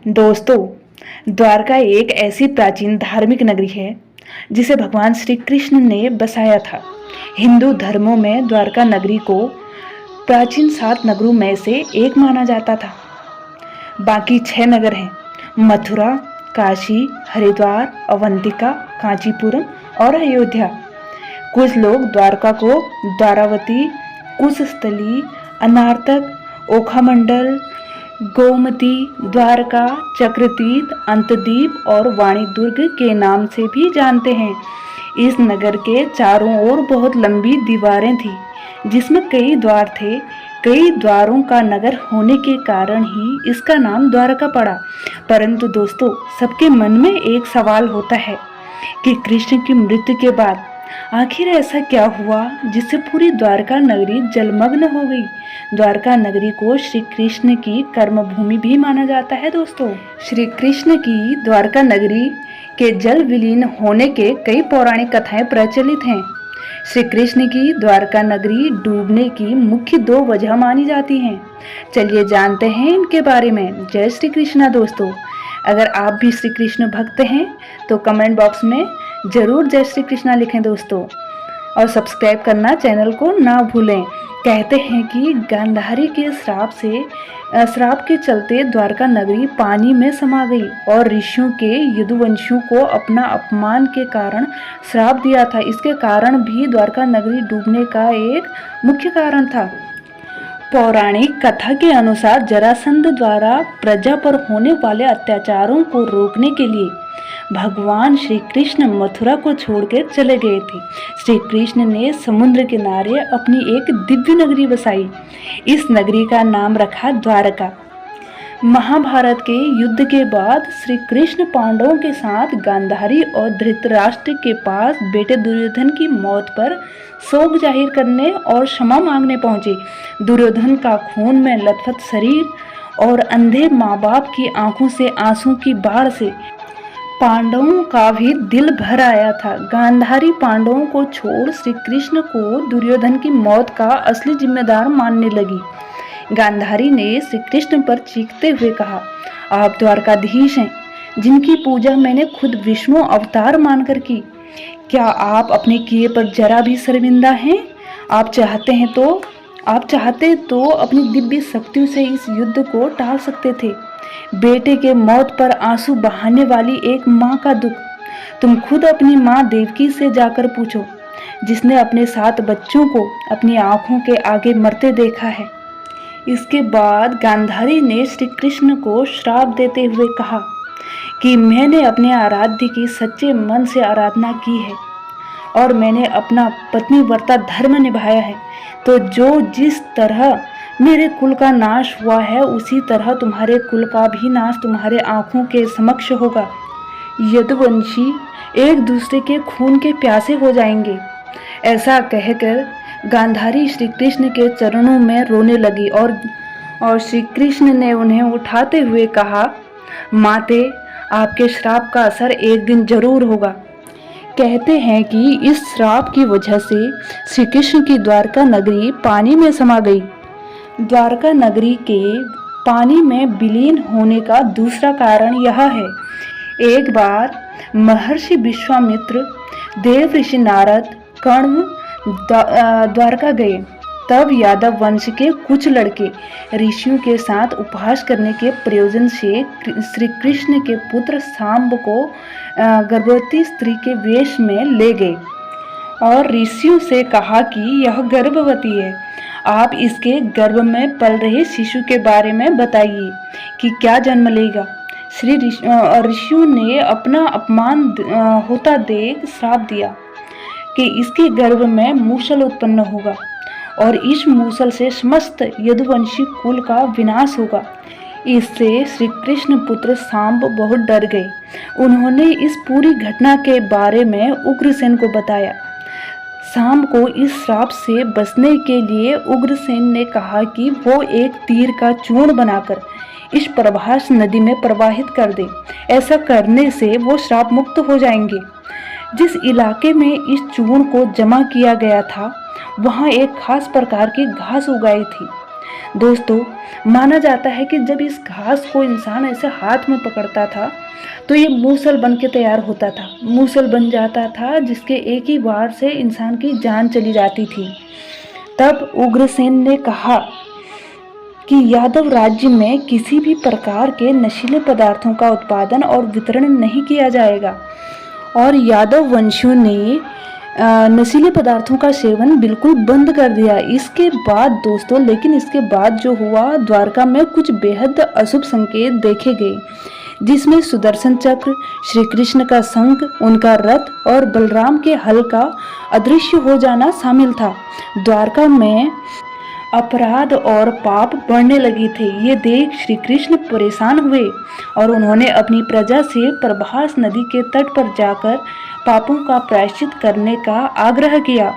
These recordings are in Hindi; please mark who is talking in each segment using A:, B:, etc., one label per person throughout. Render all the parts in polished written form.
A: दोस्तों, द्वारका एक ऐसी प्राचीन धार्मिक नगरी है जिसे भगवान श्री कृष्ण ने बसाया था। हिंदू धर्मों में द्वारका नगरी को प्राचीन 7 नगरों में से एक माना जाता था। बाकी 6 नगर हैं: मथुरा, काशी, हरिद्वार, अवंतिका, कांचीपुरम और अयोध्या। कुछ लोग द्वारका को द्वारावती, कुशस्थली, अनार्तक, ओखामंडल, गोमती, द्वारका, चक्रतीर्थ, अंतदीप और वाणीदुर्ग के नाम से भी जानते हैं। इस नगर के चारों ओर बहुत लंबी दीवारें थीं, जिसमें कई द्वार थे। कई द्वारों का नगर होने के कारण ही इसका नाम द्वारका पड़ा। परंतु दोस्तों, सबके मन में एक सवाल होता है कि कृष्ण की मृत्यु के बाद आखिर ऐसा क्या हुआ जिससे पूरी द्वारका नगरी जलमग्न हो गई। द्वारका नगरी को श्री कृष्ण की कर्मभूमि भी माना जाता है। दोस्तों, श्री कृष्ण की द्वारका नगरी के जल विलीन होने के कई पौराणिक कथाएं प्रचलित हैं। श्री कृष्ण की द्वारका नगरी डूबने की मुख्य 2 वजह मानी जाती हैं। चलिए जानते हैं इनके बारे में। जय श्री कृष्णा दोस्तों। अगर आप भी श्री कृष्ण भक्त हैं तो कमेंट बॉक्स में जरूर जय श्री कृष्णा लिखें दोस्तों, और सब्सक्राइब करना चैनल को ना भूलें। कहते हैं कि गांधारी के श्राप के चलते द्वारका नगरी पानी में समा गई और ऋषियों के यदुवंशियों को अपना अपमान के कारण श्राप दिया था। इसके कारण भी द्वारका नगरी डूबने का एक मुख्य कारण था। पौराणिक कथा के अनुसार जरासंध द्वारा प्रजा पर होने वाले अत्याचारों को रोकने के लिए भगवान श्री कृष्ण मथुरा को छोड़कर चले गए थे। श्री कृष्ण ने समुद्र किनारे अपनी एक दिव्य नगरी बसाई। इस नगरी का नाम रखा द्वारका। महाभारत के युद्ध के बाद श्री कृष्ण पांडवों के साथ गांधारी और धृतराष्ट्र के पास बेटे दुर्योधन की मौत पर शोक जाहिर करने और क्षमा मांगने पहुंचे। दुर्योधन का खून में लथपथ शरीर और अंधे माँ बाप की आंखों से आंसू की बाढ़ से पांडवों का भी दिल भर आया था। गांधारी पांडवों को छोड़ श्री कृष्ण को दुर्योधन की मौत का असली जिम्मेदार मानने लगी। गांधारी ने श्री कृष्ण पर चीखते हुए कहा, आप द्वारकाधीश हैं, जिनकी पूजा मैंने खुद विष्णु अवतार मानकर की। क्या आप अपने किए पर जरा भी शर्मिंदा हैं? आप चाहते तो अपनी दिव्य शक्तियों से इस युद्ध को टाल सकते थे। बेटे के मौत पर आंसू बहाने वाली एक माँ का दुख तुम खुद अपनी माँ देवकी से जाकर पूछो, जिसने अपने 7 बच्चों को अपनी आंखों के आगे मरते देखा है। इसके बाद गांधारी ने श्री कृष्ण को श्राप देते हुए कहा कि मैंने अपने आराध्य की सच्चे मन से आराधना की है और मैंने अपना पत्नीव्रता धर्म निभाया है, तो जो जिस तरह मेरे कुल का नाश हुआ है उसी तरह तुम्हारे कुल का भी नाश तुम्हारे आंखों के समक्ष होगा। यदुवंशी एक दूसरे के खून के प्यासे हो जाएंगे। ऐसा कहकर गांधारी श्री कृष्ण के चरणों में रोने लगी और श्री कृष्ण ने उन्हें उठाते हुए कहा, माते, आपके श्राप का असर एक दिन जरूर होगा। कहते हैं कि इस श्राप की वजह से श्री कृष्ण की द्वारका नगरी पानी में समा गई। द्वारका नगरी के पानी में विलीन होने का दूसरा कारण यह है, एक बार महर्षि विश्वामित्र, देव ऋषि नारद, कर्ण द्वारका गए। तब यादव वंश के कुछ लड़के ऋषियों के साथ उपहास करने के प्रयोजन से श्री कृष्ण के पुत्र सांब को गर्भवती स्त्री के वेश में ले गए और ऋषियों से कहा कि यह गर्भवती है, आप इसके गर्भ में पल रहे शिशु के बारे में बताइए कि क्या जन्म लेगा। श्री ऋषियों ने अपना अपमान होता देख श्राप दिया कि इसके गर्भ में मूसल उत्पन्न होगा और इस मूसल से समस्त यदुवंशी कुल का विनाश होगा। इससे श्री कृष्ण पुत्र सांब बहुत डर गए। उन्होंने इस पूरी घटना के बारे में उग्रसेन को बताया। सांब को इस श्राप से बचने के लिए उग्रसेन ने कहा कि वो एक तीर का चूर्ण बनाकर इस प्रभास नदी में प्रवाहित कर दे। ऐसा करने से वो श्राप मुक्त हो जाएंगे। जिस इलाके में इस चूर्ण को जमा किया गया था, वहाँ एक खास प्रकार की घास उगाई थी। दोस्तों, माना जाता है कि जब इस घास को इंसान ऐसे हाथ में पकड़ता था तो ये मूसल बन के तैयार होता था, मूसल बन जाता था जिसके एक ही वार से इंसान की जान चली जाती थी। तब उग्रसेन ने कहा कि यादव राज्य में किसी भी प्रकार के नशीले पदार्थों का उत्पादन और वितरण नहीं किया जाएगा और यादव वंशियों ने नशीले पदार्थों का सेवन बिल्कुल बंद कर दिया। इसके बाद दोस्तों, लेकिन इसके बाद जो हुआ, द्वारका में कुछ बेहद अशुभ संकेत देखे गए, जिसमें सुदर्शन चक्र, श्री कृष्ण का शंख, उनका रथ और बलराम के हल का अदृश्य हो जाना शामिल था। द्वारका में अपराध और पाप बढ़ने लगे थे। ये देख श्री कृष्ण परेशान हुए और उन्होंने अपनी प्रजा से प्रभास नदी के तट पर जाकर पापों का प्रायश्चित करने का आग्रह किया।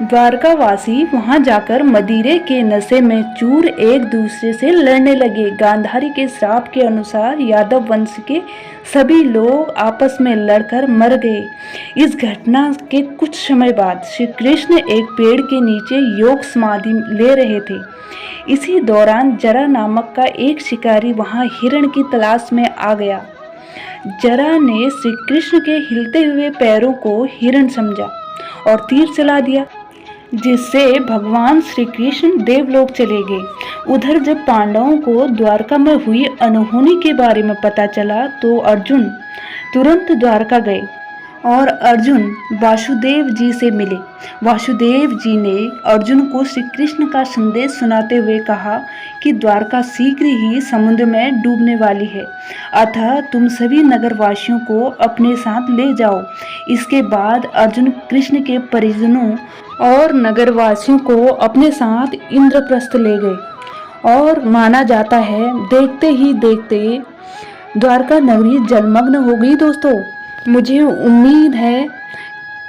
A: द्वारकावासी वहां जाकर मदिरे के नशे में चूर एक दूसरे से लड़ने लगे। गांधारी के श्राप के अनुसार यादव वंश के सभी लोग आपस में लड़कर मर गए। इस घटना के कुछ समय बाद श्री कृष्ण एक पेड़ के नीचे योग समाधि ले रहे थे। इसी दौरान जरा नामक का एक शिकारी वहां हिरण की तलाश में आ गया। जरा ने श्री कृष्ण के हिलते हुए पैरों को हिरण समझा और तीर चला दिया, जिससे भगवान श्री कृष्ण देवलोक चले गए। उधर जब पांडवों को द्वारका में हुई अनहोनी के बारे में पता चला तो अर्जुन तुरंत द्वारका गए और अर्जुन वासुदेव जी से मिले। वासुदेव जी ने अर्जुन को श्री कृष्ण का संदेश सुनाते हुए कहा कि द्वारका शीघ्र ही समुद्र में डूबने वाली है, अतः तुम सभी नगरवासियों को अपने साथ ले जाओ। इसके बाद अर्जुन कृष्ण के परिजनों और नगरवासियों को अपने साथ इंद्रप्रस्थ ले गए और माना जाता है देखते ही देखते द्वारका नगरी जलमग्न हो गई। दोस्तों, मुझे उम्मीद है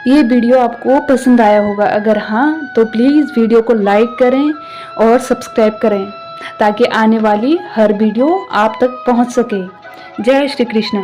A: ये वीडियो आपको पसंद आया होगा। अगर हाँ तो प्लीज़ वीडियो को लाइक करें और सब्सक्राइब करें ताकि आने वाली हर वीडियो आप तक पहुंच सके। जय श्री कृष्ण।